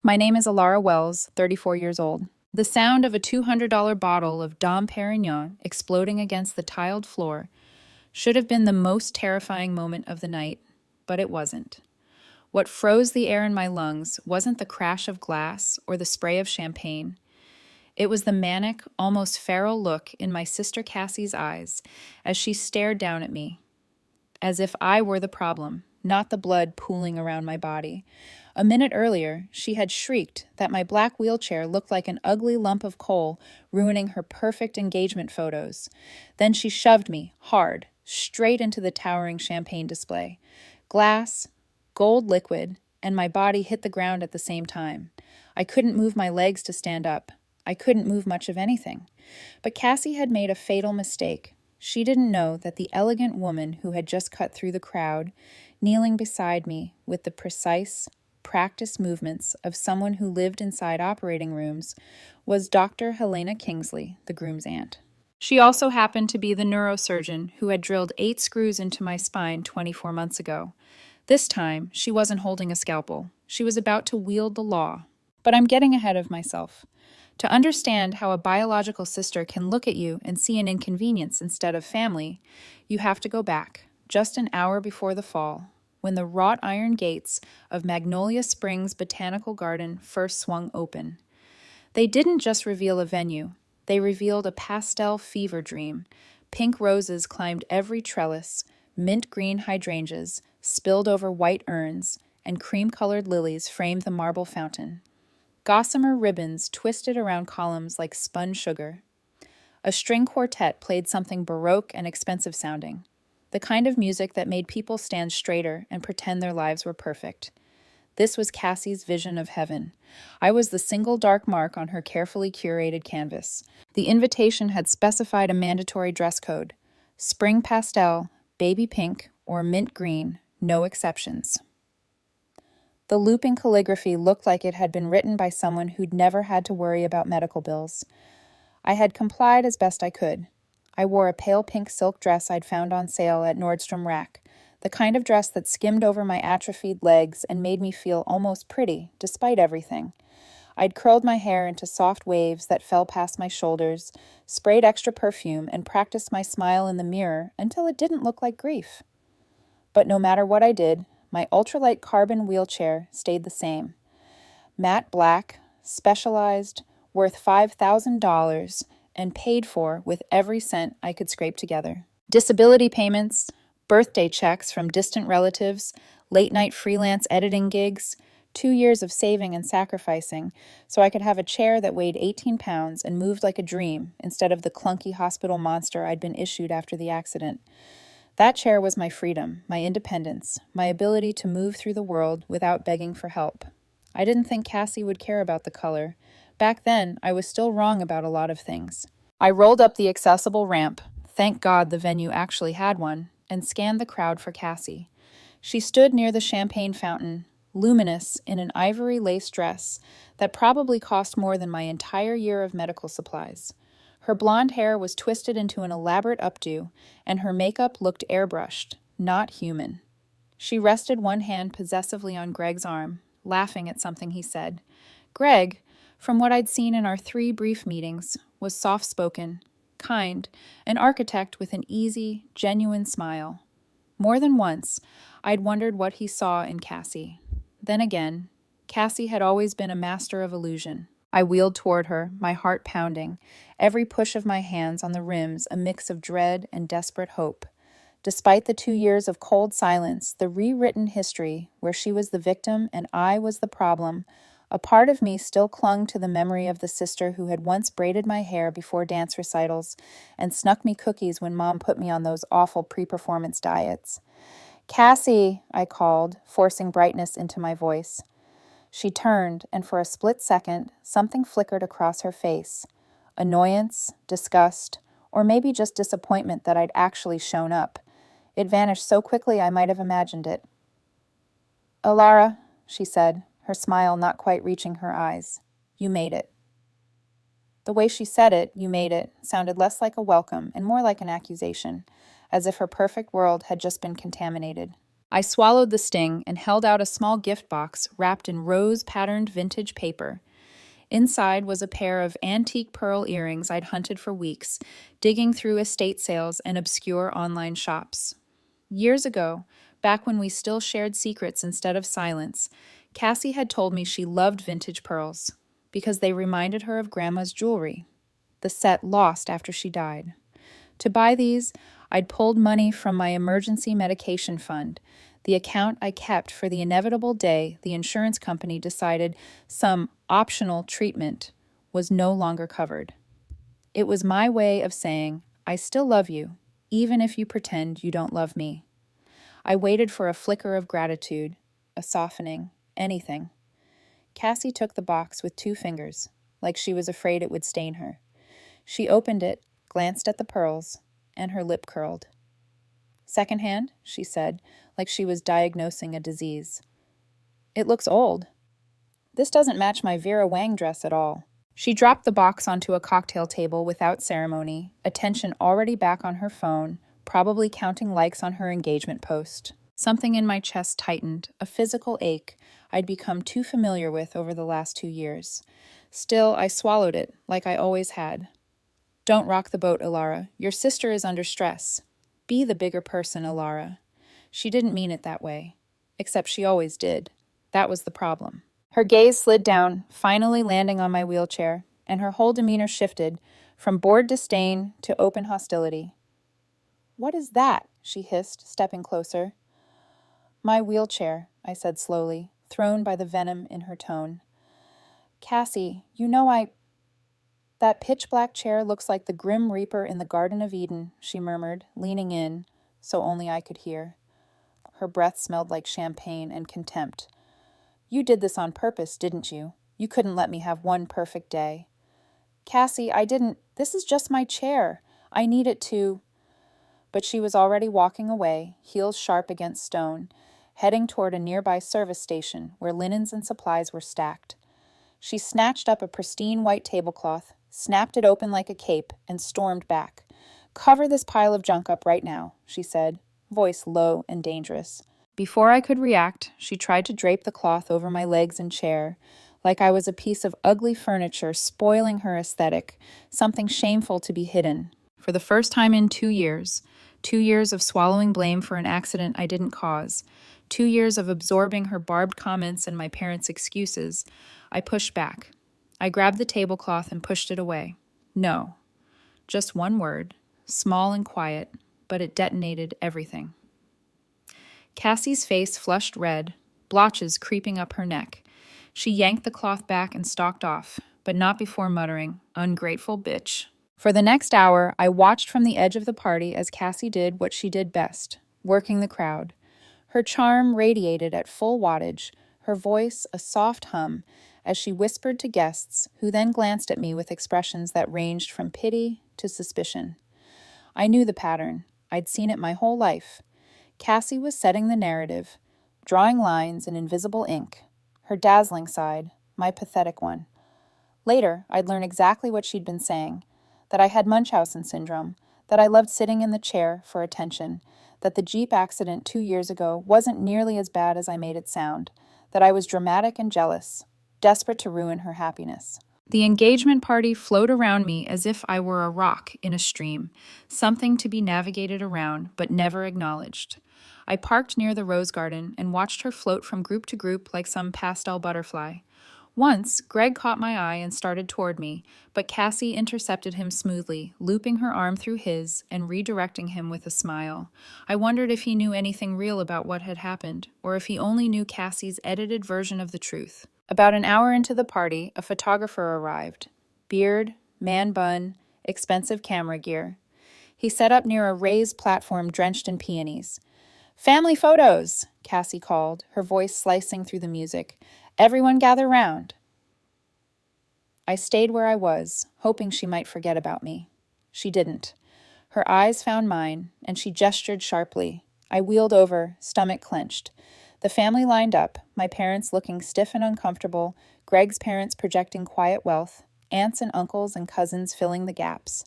My name is Alara Wells, 34 years old. The sound of a $200 bottle of Dom Perignon exploding against the tiled floor should have been the most terrifying moment of the night, but it wasn't. What froze the air in my lungs wasn't the crash of glass or the spray of champagne. It was the manic, almost feral look in my sister Cassie's eyes as she stared down at me, as if I were the problem, not the blood pooling around my body. A minute earlier, she had shrieked that my black wheelchair looked like an ugly lump of coal, ruining her perfect engagement photos. Then she shoved me, hard, straight into the towering champagne display. Glass, gold liquid, and my body hit the ground at the same time. I couldn't move my legs to stand up. I couldn't move much of anything. But Cassie had made a fatal mistake. She didn't know that the elegant woman who had just cut through the crowd, kneeling beside me with the precise, practiced movements of someone who lived inside operating rooms, was Dr. Helena Kingsley, the groom's aunt. She also happened to be the neurosurgeon who had drilled 8 screws into my spine 24 months ago. This time, she wasn't holding a scalpel. She was about to wield the law. But I'm getting ahead of myself. To understand how a biological sister can look at you and see an inconvenience instead of family, you have to go back, just an hour before the fall, when the wrought iron gates of Magnolia Springs Botanical Garden first swung open. They didn't just reveal a venue, they revealed a pastel fever dream. Pink roses climbed every trellis, mint green hydrangeas spilled over white urns, and cream-colored lilies framed the marble fountain. Gossamer ribbons twisted around columns like spun sugar. A string quartet played something baroque and expensive sounding, the kind of music that made people stand straighter and pretend their lives were perfect. This was Cassie's vision of heaven. I was the single dark mark on her carefully curated canvas. The invitation had specified a mandatory dress code: spring pastel, baby pink, or mint green, no exceptions. The looping calligraphy looked like it had been written by someone who'd never had to worry about medical bills. I had complied as best I could. I wore a pale pink silk dress I'd found on sale at Nordstrom Rack, the kind of dress that skimmed over my atrophied legs and made me feel almost pretty, despite everything. I'd curled my hair into soft waves that fell past my shoulders, sprayed extra perfume, and practiced my smile in the mirror until it didn't look like grief. But no matter what I did, my ultralight carbon wheelchair stayed the same. Matte black, specialized, worth $5,000, and paid for with every cent I could scrape together. Disability payments, birthday checks from distant relatives, late-night freelance editing gigs, 2 years of saving and sacrificing so I could have a chair that weighed 18 pounds and moved like a dream instead of the clunky hospital monster I'd been issued after the accident. That chair was my freedom, my independence, my ability to move through the world without begging for help. I didn't think Cassie would care about the color. Back then, I was still wrong about a lot of things. I rolled up the accessible ramp, thank God the venue actually had one, and scanned the crowd for Cassie. She stood near the champagne fountain, luminous in an ivory lace dress that probably cost more than my entire year of medical supplies. Her blonde hair was twisted into an elaborate updo, and her makeup looked airbrushed, not human. She rested one hand possessively on Greg's arm, laughing at something he said. Greg, from what I'd seen in our 3 brief meetings, was soft-spoken, kind, an architect with an easy, genuine smile. More than once, I'd wondered what he saw in Cassie. Then again, Cassie had always been a master of illusion. I wheeled toward her, my heart pounding, every push of my hands on the rims a mix of dread and desperate hope. Despite the 2 years of cold silence, the rewritten history where she was the victim and I was the problem, a part of me still clung to the memory of the sister who had once braided my hair before dance recitals and snuck me cookies when Mom put me on those awful pre-performance diets. Cassie, I called, forcing brightness into my voice. She turned, and for a split second, something flickered across her face. Annoyance, disgust, or maybe just disappointment that I'd actually shown up. It vanished so quickly I might have imagined it. Alara, she said, her smile not quite reaching her eyes. You made it. The way she said it, you made it, sounded less like a welcome and more like an accusation, as if her perfect world had just been contaminated. I swallowed the sting and held out a small gift box wrapped in rose-patterned vintage paper. Inside was a pair of antique pearl earrings I'd hunted for weeks, digging through estate sales and obscure online shops. Years ago, back when we still shared secrets instead of silence, Cassie had told me she loved vintage pearls because they reminded her of Grandma's jewelry, the set lost after she died. To buy these, I'd pulled money from my emergency medication fund, the account I kept for the inevitable day the insurance company decided some optional treatment was no longer covered. It was my way of saying, I still love you, even if you pretend you don't love me. I waited for a flicker of gratitude, a softening, anything. Cassie took the box with 2 fingers, like she was afraid it would stain her. She opened it, glanced at the pearls, and her lip curled. Secondhand, she said, like she was diagnosing a disease. It looks old. This doesn't match my Vera Wang dress at all. She dropped the box onto a cocktail table without ceremony, attention already back on her phone, probably counting likes on her engagement post. Something in my chest tightened, a physical ache I'd become too familiar with over the last 2 years. Still, I swallowed it, like I always had. Don't rock the boat, Ilara. Your sister is under stress. Be the bigger person, Ilara. She didn't mean it that way. Except she always did. That was the problem. Her gaze slid down, finally landing on my wheelchair, and her whole demeanor shifted, from bored disdain to open hostility. What is that? She hissed, stepping closer. My wheelchair, I said slowly, thrown by the venom in her tone. Cassie, you know That pitch-black chair looks like the Grim Reaper in the Garden of Eden, she murmured, leaning in, so only I could hear. Her breath smelled like champagne and contempt. You did this on purpose, didn't you? You couldn't let me have one perfect day. Cassie, I didn't. This is just my chair. I need it to... But she was already walking away, heels sharp against stone, heading toward a nearby service station where linens and supplies were stacked. She snatched up a pristine white tablecloth, snapped it open like a cape, and stormed back. Cover this pile of junk up right now, she said, voice low and dangerous. Before I could react, she tried to drape the cloth over my legs and chair, like I was a piece of ugly furniture spoiling her aesthetic, something shameful to be hidden. For the first time in 2 years, 2 years of swallowing blame for an accident I didn't cause, 2 years of absorbing her barbed comments and my parents' excuses, I pushed back. I grabbed the tablecloth and pushed it away. No. Just one word, small and quiet, but it detonated everything. Cassie's face flushed red, blotches creeping up her neck. She yanked the cloth back and stalked off, but not before muttering, "Ungrateful bitch." For the next hour, I watched from the edge of the party as Cassie did what she did best, working the crowd. Her charm radiated at full wattage, her voice a soft hum, as she whispered to guests, who then glanced at me with expressions that ranged from pity to suspicion. I knew the pattern. I'd seen it my whole life. Cassie was setting the narrative, drawing lines in invisible ink, her dazzling side, my pathetic one. Later, I'd learn exactly what she'd been saying, that I had Munchausen syndrome, that I loved sitting in the chair for attention, that the Jeep accident 2 years ago wasn't nearly as bad as I made it sound, that I was dramatic and jealous, desperate to ruin her happiness. The engagement party flowed around me as if I were a rock in a stream, something to be navigated around but never acknowledged. I parked near the rose garden and watched her float from group to group like some pastel butterfly. Once, Greg caught my eye and started toward me, but Cassie intercepted him smoothly, looping her arm through his and redirecting him with a smile. I wondered if he knew anything real about what had happened, or if he only knew Cassie's edited version of the truth. About an hour into the party, a photographer arrived. Beard, man bun, expensive camera gear. He set up near a raised platform drenched in peonies. "Family photos," Cassie called, her voice slicing through the music. "Everyone gather round." I stayed where I was, hoping she might forget about me. She didn't. Her eyes found mine, and she gestured sharply. I wheeled over, stomach clenched. The family lined up, my parents looking stiff and uncomfortable, Greg's parents projecting quiet wealth, aunts and uncles and cousins filling the gaps.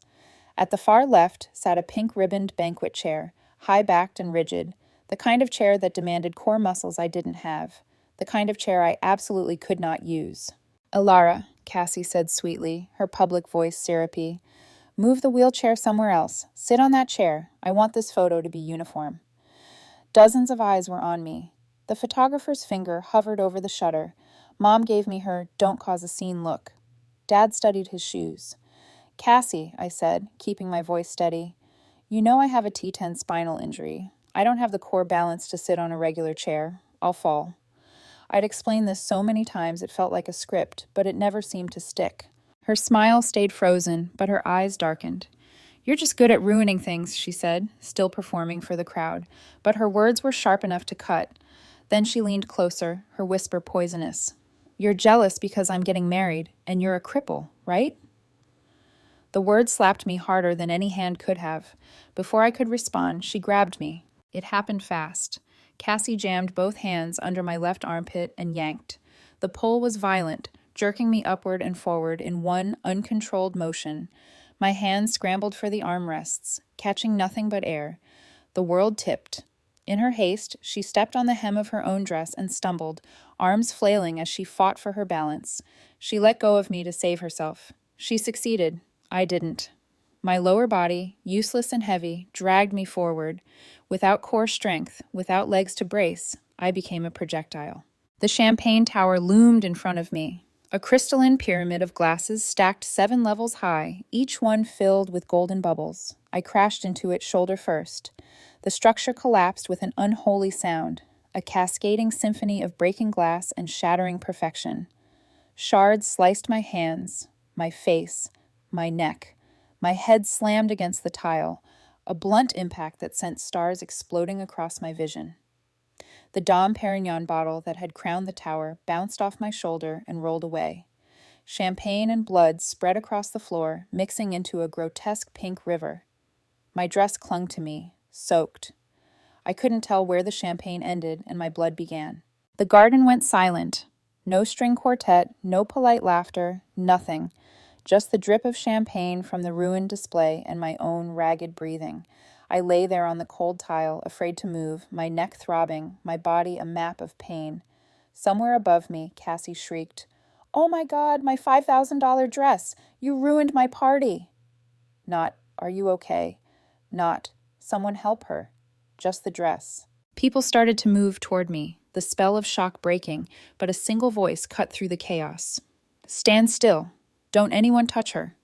At the far left sat a pink-ribboned banquet chair, high-backed and rigid, The kind of chair that demanded core muscles I didn't have. The kind of chair I absolutely could not use. "Alara," Cassie said sweetly, her public voice syrupy, "move the wheelchair somewhere else. Sit on that chair. I want this photo to be uniform." Dozens of eyes were on me. The photographer's finger hovered over the shutter. Mom gave me her "don't cause a scene" look. Dad studied his shoes. "Cassie," I said, keeping my voice steady, "you know I have a T10 spinal injury. I don't have the core balance to sit on a regular chair. I'll fall." I'd explained this so many times it felt like a script, but it never seemed to stick. Her smile stayed frozen, but her eyes darkened. "You're just good at ruining things," she said, still performing for the crowd, but her words were sharp enough to cut. Then she leaned closer, her whisper poisonous. "You're jealous because I'm getting married, and you're a cripple, right?" The word slapped me harder than any hand could have. Before I could respond, she grabbed me. It happened fast. Cassie jammed both hands under my left armpit and yanked. The pull was violent, jerking me upward and forward in one uncontrolled motion. My hands scrambled for the armrests, catching nothing but air. The world tipped. In her haste, she stepped on the hem of her own dress and stumbled, arms flailing as she fought for her balance. She let go of me to save herself. She succeeded. I didn't. My lower body, useless and heavy, dragged me forward. Without core strength, without legs to brace, I became a projectile. The champagne tower loomed in front of me, a crystalline pyramid of glasses stacked 7 levels high, each one filled with golden bubbles. I crashed into it shoulder first. The structure collapsed with an unholy sound, a cascading symphony of breaking glass and shattering perfection. Shards sliced my hands, my face, my neck. My head slammed against the tile, a blunt impact that sent stars exploding across my vision. The Dom Perignon bottle that had crowned the tower bounced off my shoulder and rolled away. Champagne and blood spread across the floor, mixing into a grotesque pink river. My dress clung to me, soaked. I couldn't tell where the champagne ended and my blood began. The garden went silent. No string quartet, no polite laughter, nothing. Just the drip of champagne from the ruined display and my own ragged breathing. I lay there on the cold tile, afraid to move, my neck throbbing, my body a map of pain. Somewhere above me, Cassie shrieked, "Oh my God, my $5,000 dress! You ruined my party!" Not, "Are you okay?" Not, "Someone help her." Just the dress. People started to move toward me, the spell of shock breaking, but a single voice cut through the chaos. "Stand still. Don't anyone touch her."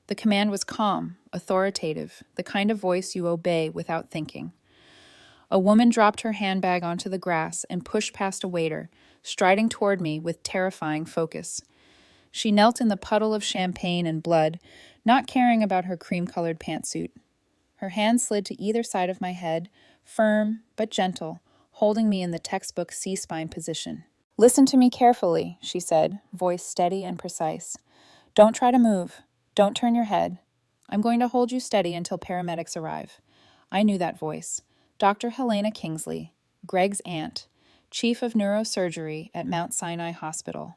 The command was calm, authoritative, the kind of voice you obey without thinking. A woman dropped her handbag onto the grass and pushed past a waiter, striding toward me with terrifying focus. She knelt in the puddle of champagne and blood, not caring about her cream-colored pantsuit. Her hand slid to either side of my head, firm but gentle, holding me in the textbook C-spine position. "Listen to me carefully," she said, voice steady and precise. "Don't try to move. Don't turn your head. I'm going to hold you steady until paramedics arrive." I knew that voice. Dr. Helena Kingsley, Greg's aunt, chief of neurosurgery at Mount Sinai Hospital.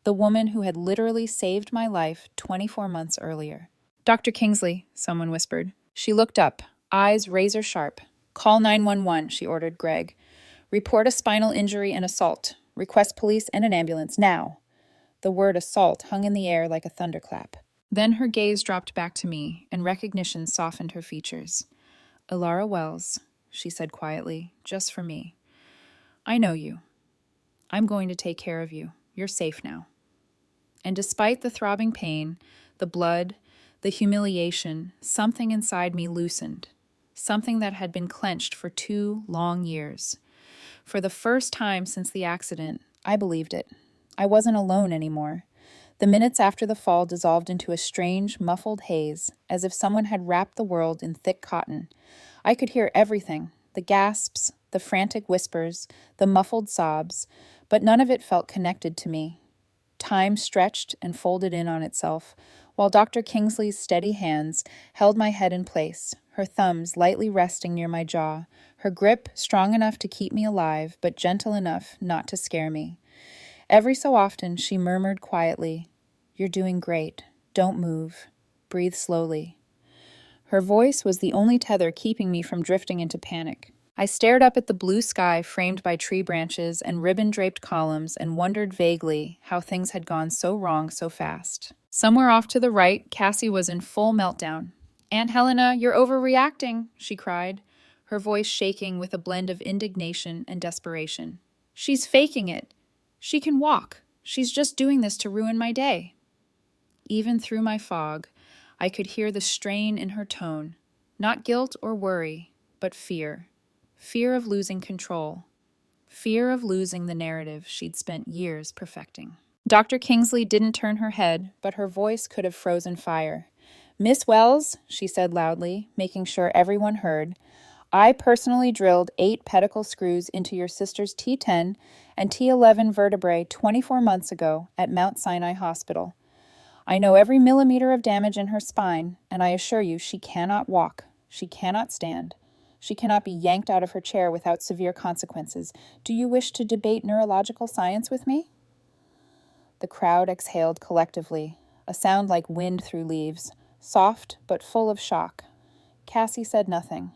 The woman who had literally saved my life 24 months earlier. "Dr. Kingsley," someone whispered. She looked up, eyes razor sharp. "Call 911, she ordered Greg. "Report a spinal injury and assault. Request police and an ambulance now." The word assault hung in the air like a thunderclap. Then her gaze dropped back to me, and recognition softened her features. "Alara Wells," she said quietly, "just for me. I know you. I'm going to take care of you. You're safe now." And despite the throbbing pain, the blood, the humiliation, something inside me loosened. Something that had been clenched for 2 long years. For the first time since the accident, I believed it. I wasn't alone anymore. The minutes after the fall dissolved into a strange, muffled haze, as if someone had wrapped the world in thick cotton. I could hear everything, the gasps, the frantic whispers, the muffled sobs, but none of it felt connected to me. Time stretched and folded in on itself, while Dr. Kingsley's steady hands held my head in place, her thumbs lightly resting near my jaw, her grip strong enough to keep me alive, but gentle enough not to scare me. Every so often, she murmured quietly, "You're doing great. Don't move. Breathe slowly." Her voice was the only tether keeping me from drifting into panic. I stared up at the blue sky framed by tree branches and ribbon-draped columns and wondered vaguely how things had gone so wrong so fast. Somewhere off to the right, Cassie was in full meltdown. "Aunt Helena, you're overreacting," she cried, her voice shaking with a blend of indignation and desperation. "She's faking it. She can walk. She's just doing this to ruin my day." Even through my fog, I could hear the strain in her tone. Not guilt or worry, but fear. Fear of losing control. Fear of losing the narrative she'd spent years perfecting. Dr. Kingsley didn't turn her head, but her voice could have frozen fire. "Miss Wells," she said loudly, making sure everyone heard, "I personally drilled 8 pedicle screws into your sister's T10 and T11 vertebrae 24 months ago at Mount Sinai Hospital. I know every millimeter of damage in her spine, and I assure you she cannot walk. She cannot stand. She cannot be yanked out of her chair without severe consequences. Do you wish to debate neurological science with me?" The crowd exhaled collectively, a sound like wind through leaves, soft but full of shock. Cassie said nothing.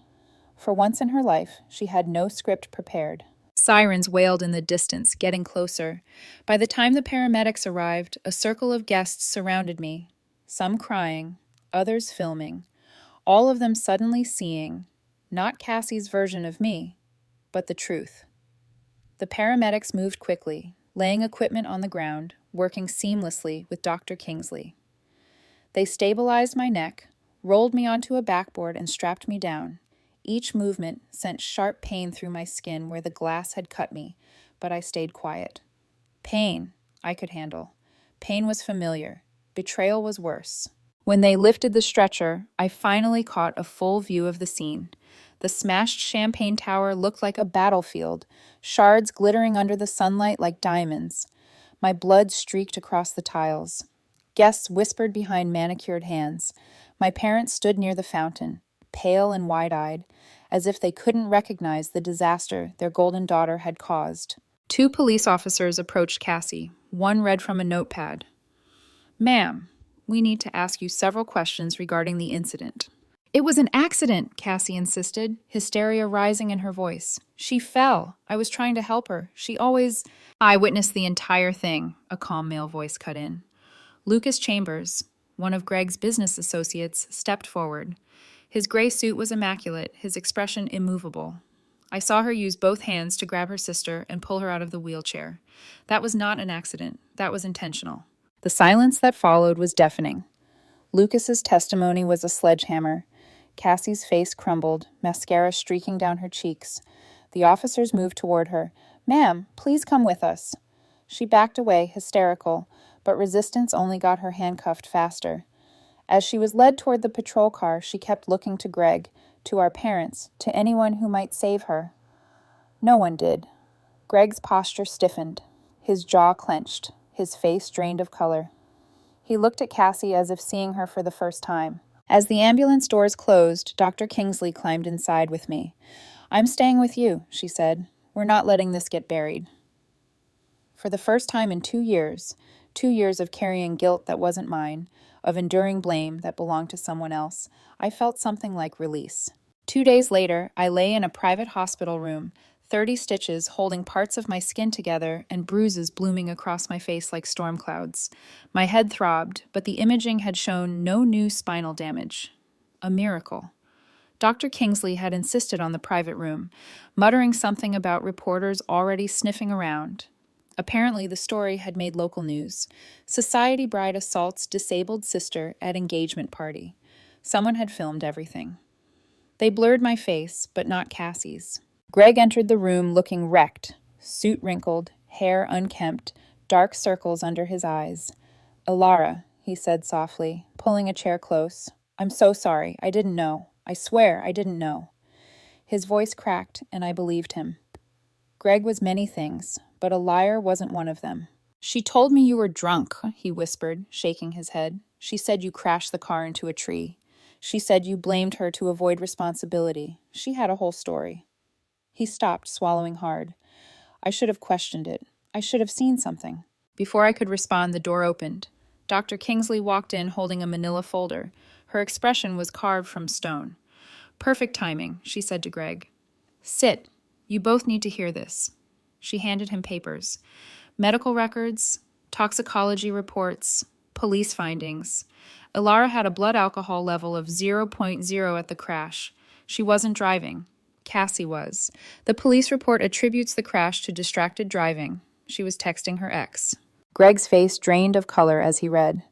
For once in her life, she had no script prepared. Sirens wailed in the distance, getting closer. By the time the paramedics arrived, a circle of guests surrounded me, some crying, others filming, all of them suddenly seeing, not Cassie's version of me, but the truth. The paramedics moved quickly, laying equipment on the ground, working seamlessly with Dr. Kingsley. They stabilized my neck, rolled me onto a backboard, and strapped me down. Each movement sent sharp pain through my skin where the glass had cut me, but I stayed quiet. Pain, I could handle. Pain was familiar. Betrayal was worse. When they lifted the stretcher, I finally caught a full view of the scene. The smashed champagne tower looked like a battlefield, shards glittering under the sunlight like diamonds. My blood streaked across the tiles. Guests whispered behind manicured hands. My parents stood near the fountain, pale and wide-eyed, as if they couldn't recognize the disaster their golden daughter had caused. 2 police officers approached Cassie. One read from a notepad. "Ma'am, we need to ask you several questions regarding the incident." "It was an accident," Cassie insisted, hysteria rising in her voice. "She fell. I was trying to help her. She always—" "I witnessed the entire thing," a calm male voice cut in. Lucas Chambers, one of Greg's business associates, stepped forward. His gray suit was immaculate, his expression immovable. I saw her use both hands to grab her sister and pull her out of the wheelchair. That was not an accident. That was intentional. The silence that followed was deafening. Lucas's testimony was a sledgehammer. Cassie's face crumbled, mascara streaking down her cheeks. The officers moved toward her. "Ma'am, please come with us." She backed away, hysterical, but resistance only got her handcuffed faster. As she was led toward the patrol car, she kept looking to Greg, to our parents, to anyone who might save her. No one did. Greg's posture stiffened, his jaw clenched, his face drained of color. He looked at Cassie as if seeing her for the first time. As the ambulance doors closed, Dr. Kingsley climbed inside with me. "I'm staying with you," she said. "We're not letting this get buried." For the first time in 2 years, 2 years of carrying guilt that wasn't mine, of enduring blame that belonged to someone else, I felt something like release. 2 days later, I lay in a private hospital room, 30 stitches holding parts of my skin together and bruises blooming across my face like storm clouds. My head throbbed, but the imaging had shown no new spinal damage. A miracle. Dr. Kingsley had insisted on the private room, muttering something about reporters already sniffing around. Apparently, the story had made local news. Society bride assaults disabled sister at engagement party. Someone had filmed everything. They blurred my face, but not Cassie's. Greg entered the room looking wrecked, suit wrinkled, hair unkempt, dark circles under his eyes. "Ilara," he said softly, pulling a chair close. "I'm so sorry. I didn't know. I swear I didn't know." His voice cracked, and I believed him. Greg was many things, but a liar wasn't one of them. "She told me you were drunk," he whispered, shaking his head. "She said you crashed the car into a tree. She said you blamed her to avoid responsibility. She had a whole story." He stopped, swallowing hard. I should have questioned it. I should have seen something. Before I could respond, the door opened. Dr. Kingsley walked in holding a manila folder. Her expression was carved from stone. "Perfect timing," she said to Greg. Sit. You both need to hear this. She handed him papers. Medical records, toxicology reports, police findings. Ilara had a blood alcohol level of 0.0 at the crash. She wasn't driving. Cassie was. The police report attributes the crash to distracted driving. She was texting her ex. Greg's face drained of color as he read.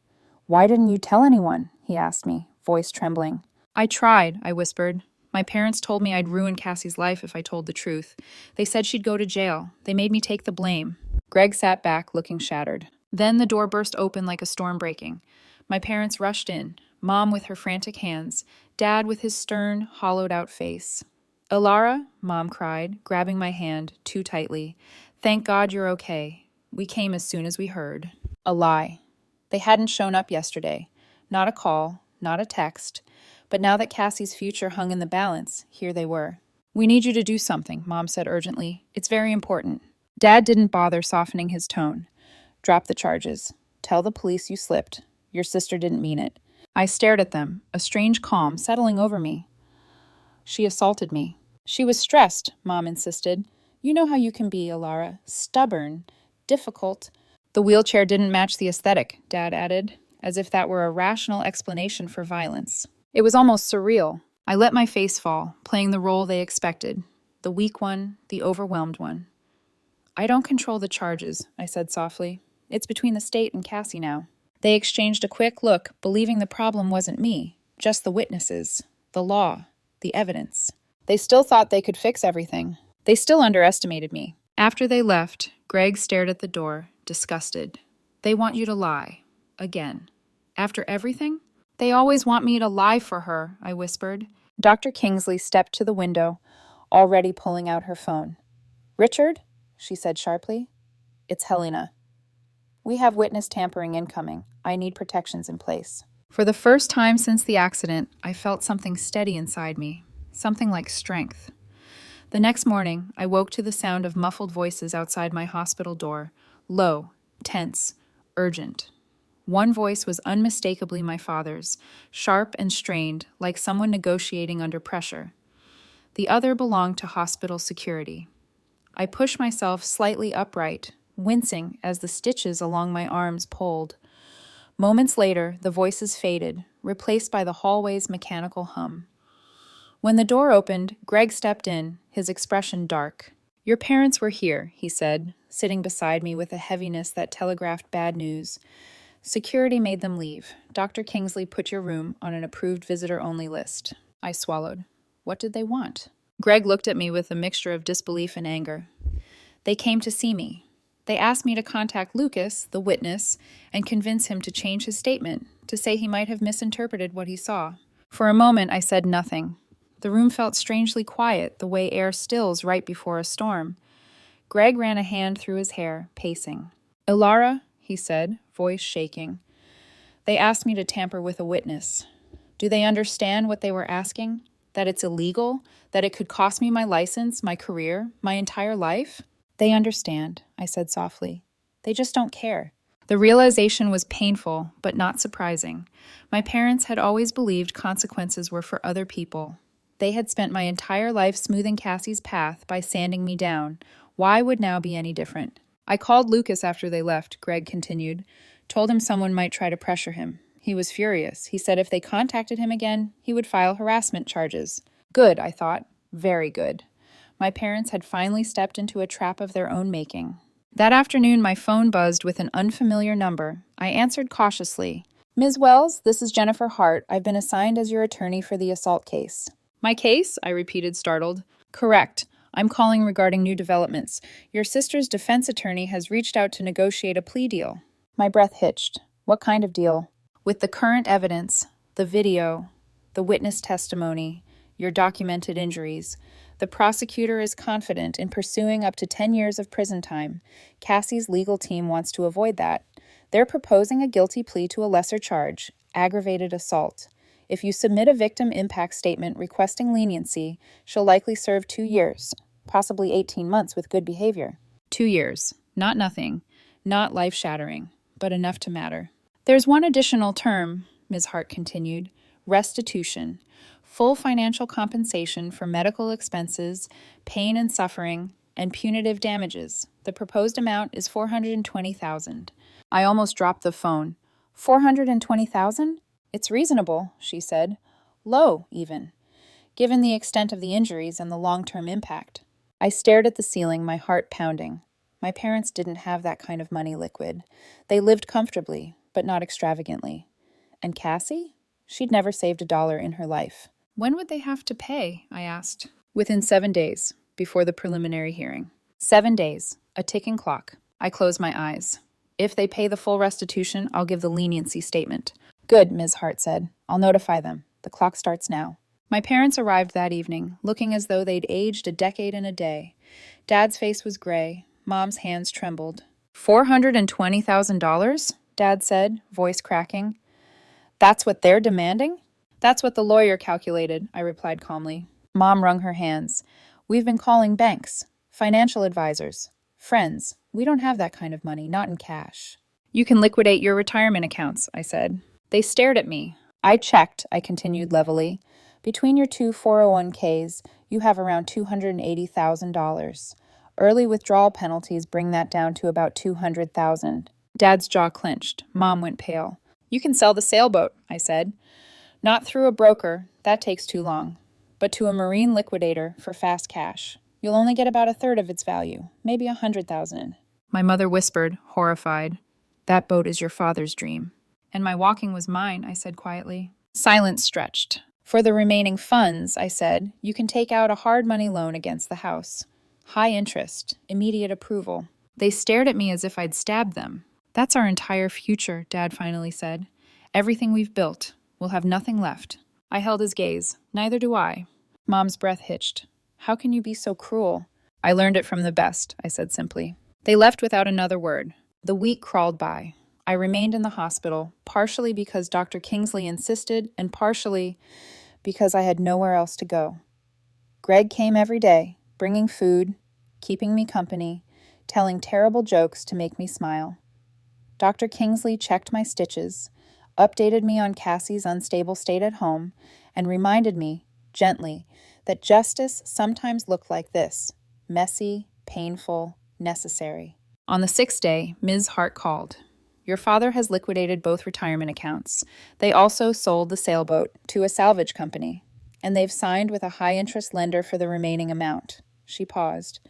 "Why didn't you tell anyone?" he asked me, voice trembling. "I tried," I whispered. "My parents told me I'd ruin Cassie's life if I told the truth. They said she'd go to jail. They made me take the blame." Greg sat back, looking shattered. Then the door burst open like a storm breaking. My parents rushed in, Mom with her frantic hands, Dad with his stern, hollowed-out face. "Ilara," Mom cried, grabbing my hand too tightly. "Thank God you're okay. We came as soon as we heard." A lie. They hadn't shown up yesterday. Not a call, not a text. But now that Cassie's future hung in the balance, here they were. "We need you to do something," Mom said urgently. "It's very important." Dad didn't bother softening his tone. "Drop the charges. Tell the police you slipped. Your sister didn't mean it." I stared at them, a strange calm settling over me. "She assaulted me." "She was stressed," Mom insisted. "You know how you can be, Ilara. Stubborn. Difficult." "The wheelchair didn't match the aesthetic," Dad added, as if that were a rational explanation for violence. It was almost surreal. I let my face fall, playing the role they expected. The weak one, the overwhelmed one. "I don't control the charges," I said softly. "It's between the state and Cassie now." They exchanged a quick look, believing the problem wasn't me, just the witnesses, the law, the evidence. They still thought they could fix everything. They still underestimated me. After they left, Greg stared at the door, disgusted. "They want you to lie. Again. After everything? They always want me to lie for her," I whispered. Dr. Kingsley stepped to the window, already pulling out her phone. "Richard?" she said sharply. "It's Helena. We have witness tampering incoming. I need protections in place." For the first time since the accident, I felt something steady inside me, something like strength. The next morning, I woke to the sound of muffled voices outside my hospital door, low, tense, urgent. One voice was unmistakably my father's, sharp and strained, like someone negotiating under pressure. The other belonged to hospital security. I pushed myself slightly upright, wincing as the stitches along my arms pulled. Moments later, the voices faded, replaced by the hallway's mechanical hum. When the door opened, Greg stepped in, his expression dark. "Your parents were here," he said, sitting beside me with a heaviness that telegraphed bad news. "Security made them leave. Dr. Kingsley put your room on an approved visitor-only list." I swallowed. What did they want? Greg looked at me with a mixture of disbelief and anger. "They came to see me. They asked me to contact Lucas, the witness, and convince him to change his statement, to say he might have misinterpreted what he saw." For a moment, I said nothing. The room felt strangely quiet, the way air stills right before a storm. Greg ran a hand through his hair, pacing. "Ilara," he said, voice shaking. "They asked me to tamper with a witness. Do they understand what they were asking? That it's illegal? That it could cost me my license, my career, my entire life?" "They understand," I said softly. "They just don't care." The realization was painful, but not surprising. My parents had always believed consequences were for other people. They had spent my entire life smoothing Cassie's path by sanding me down. Why would now be any different? "I called Lucas after they left," Greg continued. "Told him someone might try to pressure him. He was furious. He said if they contacted him again, he would file harassment charges." Good, I thought. Very good. My parents had finally stepped into a trap of their own making. That afternoon, my phone buzzed with an unfamiliar number. I answered cautiously. "Ms. Wells, this is Jennifer Hart. I've been assigned as your attorney for the assault case." "My case?" I repeated, startled. "Correct. I'm calling regarding new developments. Your sister's defense attorney has reached out to negotiate a plea deal." My breath hitched. "What kind of deal?" "With the current evidence, the video, the witness testimony, your documented injuries. The prosecutor is confident in pursuing up to 10 years of prison time. Cassie's legal team wants to avoid that. They're proposing a guilty plea to a lesser charge, aggravated assault. If you submit a victim impact statement requesting leniency, she'll likely serve 2 years, possibly 18 months with good behavior." 2 years. Not nothing. Not life-shattering, but enough to matter. "There's one additional term," Ms. Hart continued. "Restitution. full financial compensation for medical expenses, pain and suffering, and punitive damages. The proposed amount is $420,000. I almost dropped the phone. $420,000? It's reasonable, she said. Low, even, given the extent of the injuries and the long-term impact. I stared at the ceiling, my heart pounding. My parents didn't have that kind of money, Liquid. They lived comfortably, but not extravagantly. And Cassie? She'd never saved a dollar in her life. When would they have to pay? I asked. Within 7 days, before the preliminary hearing. 7 days, a ticking clock. I closed my eyes. If they pay the full restitution, I'll give the leniency statement. Good, Ms. Hart said. I'll notify them. The clock starts now. My parents arrived that evening, looking as though they'd aged a decade in a day. Dad's face was gray. Mom's hands trembled. $420,000? Dad said, voice cracking. That's what they're demanding? That's what the lawyer calculated, I replied calmly. Mom wrung her hands. We've been calling banks, financial advisors, friends. We don't have that kind of money, not in cash. You can liquidate your retirement accounts, I said. They stared at me. I checked, I continued levelly. Between your two 401ks, you have around $280,000. Early withdrawal penalties bring that down to about $200,000. Dad's jaw clenched. Mom went pale. You can sell the sailboat, I said. Not through a broker, that takes too long, but to a marine liquidator for fast cash. You'll only get about a third of its value, maybe $100,000. My mother whispered, horrified. That boat is your father's dream. And my walking was mine, I said quietly. Silence stretched. For the remaining funds, I said, you can take out a hard money loan against the house. High interest, immediate approval. They stared at me as if I'd stabbed them. That's our entire future, Dad finally said. Everything we've built. We'll have nothing left. I held his gaze. Neither do I. Mom's breath hitched. How can you be so cruel? I learned it from the best, I said simply. They left without another word. The week crawled by. I remained in the hospital, partially because Dr. Kingsley insisted, and partially because I had nowhere else to go. Greg came every day, bringing food, keeping me company, telling terrible jokes to make me smile. Dr. Kingsley checked my stitches, updated me on Cassie's unstable state at home, and reminded me, gently, that justice sometimes looked like this: messy, painful, necessary. On the 6th day, Ms. Hart called. Your father has liquidated both retirement accounts. They also sold the sailboat to a salvage company, and they've signed with a high-interest lender for the remaining amount. She paused.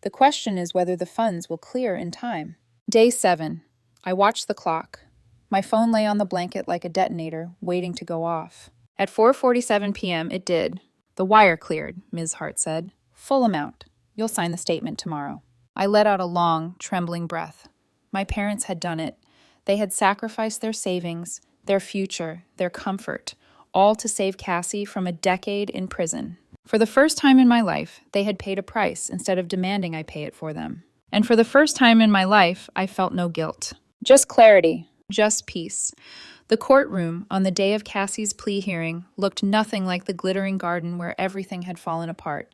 The question is whether the funds will clear in time. Day 7. I watched the clock. My phone lay on the blanket like a detonator, waiting to go off. At 4:47 p.m., it did. The wire cleared, Ms. Hart said. Full amount. You'll sign the statement tomorrow. I let out a long, trembling breath. My parents had done it. They had sacrificed their savings, their future, their comfort, all to save Cassie from a decade in prison. For the first time in my life, they had paid a price instead of demanding I pay it for them. And for the first time in my life, I felt no guilt. Just clarity, just peace. The courtroom on the day of Cassie's plea hearing looked nothing like the glittering garden where everything had fallen apart.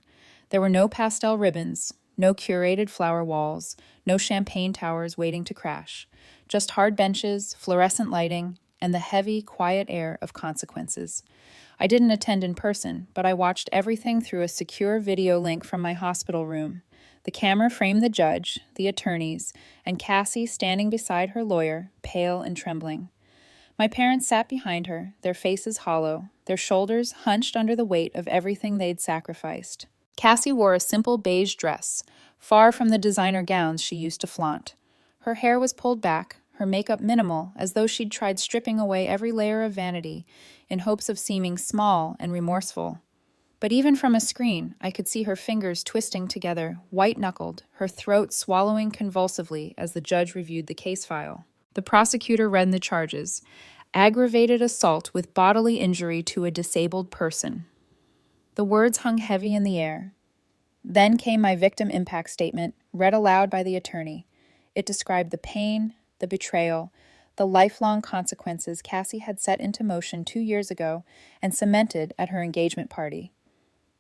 There were no pastel ribbons, no curated flower walls, no champagne towers waiting to crash. Just hard benches, fluorescent lighting, and the heavy, quiet air of consequences. I didn't attend in person, but I watched everything through a secure video link from my hospital room. The camera framed the judge, the attorneys, and Cassie standing beside her lawyer, pale and trembling. My parents sat behind her, their faces hollow, their shoulders hunched under the weight of everything they'd sacrificed. Cassie wore a simple beige dress, far from the designer gowns she used to flaunt. Her hair was pulled back, her makeup minimal, as though she'd tried stripping away every layer of vanity in hopes of seeming small and remorseful. But even from a screen, I could see her fingers twisting together, white-knuckled, her throat swallowing convulsively as the judge reviewed the case file. The prosecutor read the charges: aggravated assault with bodily injury to a disabled person. The words hung heavy in the air. Then came my victim impact statement, read aloud by the attorney. It described the pain, the betrayal, the lifelong consequences Cassie had set into motion 2 years ago and cemented at her engagement party.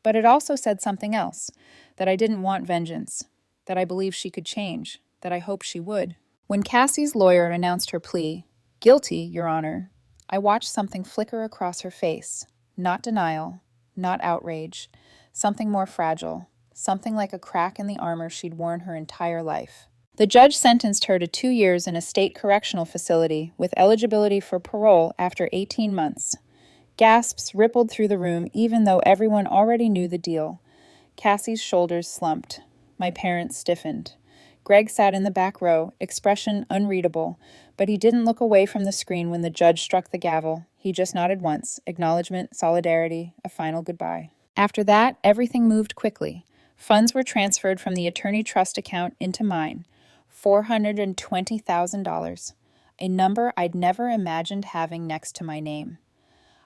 But it also said something else, that I didn't want vengeance, that I believed she could change, that I hoped she would. When Cassie's lawyer announced her plea, guilty, Your Honor, I watched something flicker across her face. Not denial, not outrage. Something more fragile. Something like a crack in the armor she'd worn her entire life. The judge sentenced her to 2 years in a state correctional facility with eligibility for parole after 18 months. Gasps rippled through the room even though everyone already knew the deal. Cassie's shoulders slumped. My parents stiffened. Greg sat in the back row, expression unreadable, but he didn't look away from the screen when the judge struck the gavel. He just nodded once, acknowledgement, solidarity, a final goodbye. After that, everything moved quickly. Funds were transferred from the attorney trust account into mine. $420,000, a number I'd never imagined having next to my name.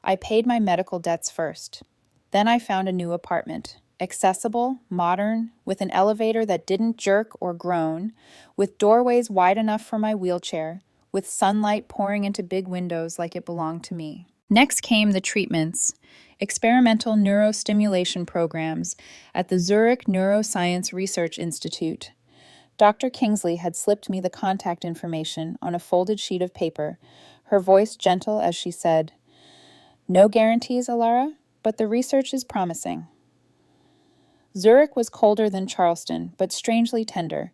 I paid my medical debts first. Then I found a new apartment. Accessible, modern, with an elevator that didn't jerk or groan, with doorways wide enough for my wheelchair, with sunlight pouring into big windows like it belonged to me. Next came the treatments, experimental neurostimulation programs at the Zurich Neuroscience Research Institute. Dr. Kingsley had slipped me the contact information on a folded sheet of paper, her voice gentle as she said, "No guarantees, Alara, but the research is promising." Zurich was colder than Charleston, but strangely tender.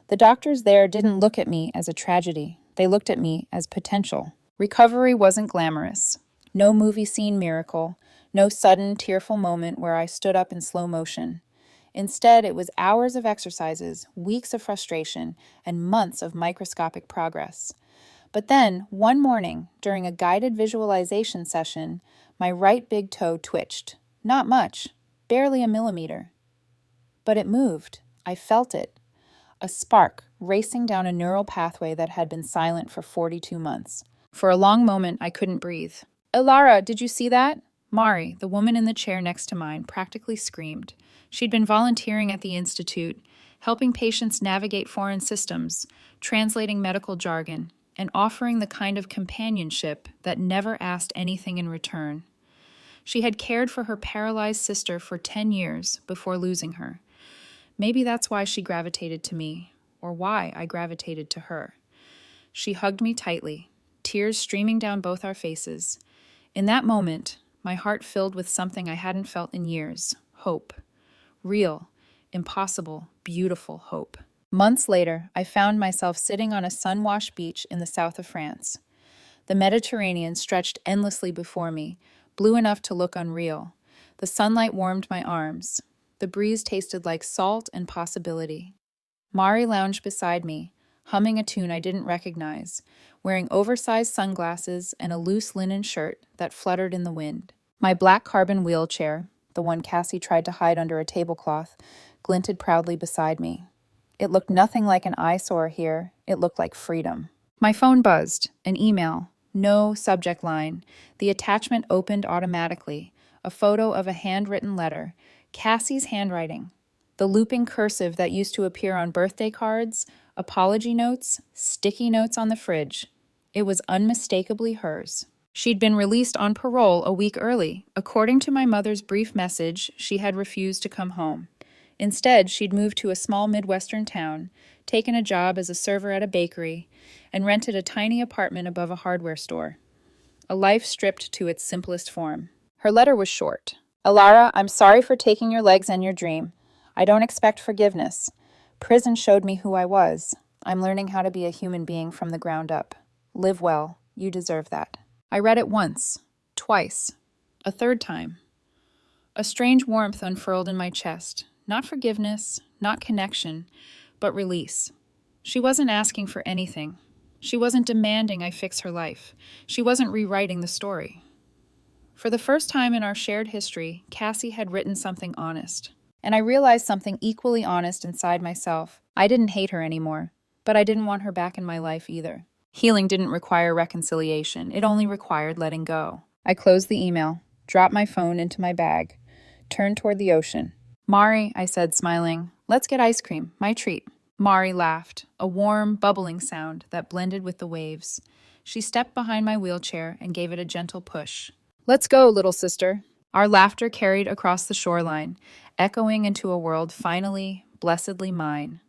The doctors there didn't look at me as a tragedy. They looked at me as potential. Recovery wasn't glamorous. No movie scene miracle. No sudden, tearful moment where I stood up in slow motion. Instead, it was hours of exercises, weeks of frustration, and months of microscopic progress. But then, one morning, during a guided visualization session, my right big toe twitched. Not much, barely a millimeter. But it moved. I felt it. A spark racing down a neural pathway that had been silent for 42 months. For a long moment, I couldn't breathe. "Elara, did you see that?" Mari, the woman in the chair next to mine, practically screamed. She'd been volunteering at the institute, helping patients navigate foreign systems, translating medical jargon, and offering the kind of companionship that never asked anything in return. She had cared for her paralyzed sister for 10 years before losing her. Maybe that's why she gravitated to me, or why I gravitated to her. She hugged me tightly, tears streaming down both our faces. In that moment, my heart filled with something I hadn't felt in years, hope. Real, impossible, beautiful hope. Months later, I found myself sitting on a sun-washed beach in the south of France. The Mediterranean stretched endlessly before me, blue enough to look unreal. The sunlight warmed my arms. The breeze tasted like salt and possibility. Mari lounged beside me, humming a tune I didn't recognize, wearing oversized sunglasses and a loose linen shirt that fluttered in the wind. My black carbon wheelchair, the one Cassie tried to hide under a tablecloth, glinted proudly beside me. It looked nothing like an eyesore here. It looked like freedom. My phone buzzed. An email. No subject line. The attachment opened automatically. A photo of a handwritten letter. Cassie's handwriting. The looping cursive that used to appear on birthday cards, apology notes, sticky notes on the fridge. It was unmistakably hers. She'd been released on parole a week early. According to my mother's brief message, she had refused to come home. Instead, she'd moved to a small Midwestern town, taken a job as a server at a bakery, and rented a tiny apartment above a hardware store. A life stripped to its simplest form. Her letter was short. "Alara, I'm sorry for taking your legs and your dream. I don't expect forgiveness. Prison showed me who I was. I'm learning how to be a human being from the ground up. Live well. You deserve that." I read it once, twice, a third time. A strange warmth unfurled in my chest. Not forgiveness, not connection, but release. She wasn't asking for anything. She wasn't demanding I fix her life. She wasn't rewriting the story. For the first time in our shared history, Cassie had written something honest. And I realized something equally honest inside myself. I didn't hate her anymore, but I didn't want her back in my life either. Healing didn't require reconciliation. It only required letting go. I closed the email, dropped my phone into my bag, turned toward the ocean. "Mari," I said, smiling, "let's get ice cream, my treat." Mari laughed, a warm, bubbling sound that blended with the waves. She stepped behind my wheelchair and gave it a gentle push. "Let's go, little sister." Our laughter carried across the shoreline, echoing into a world finally, blessedly mine.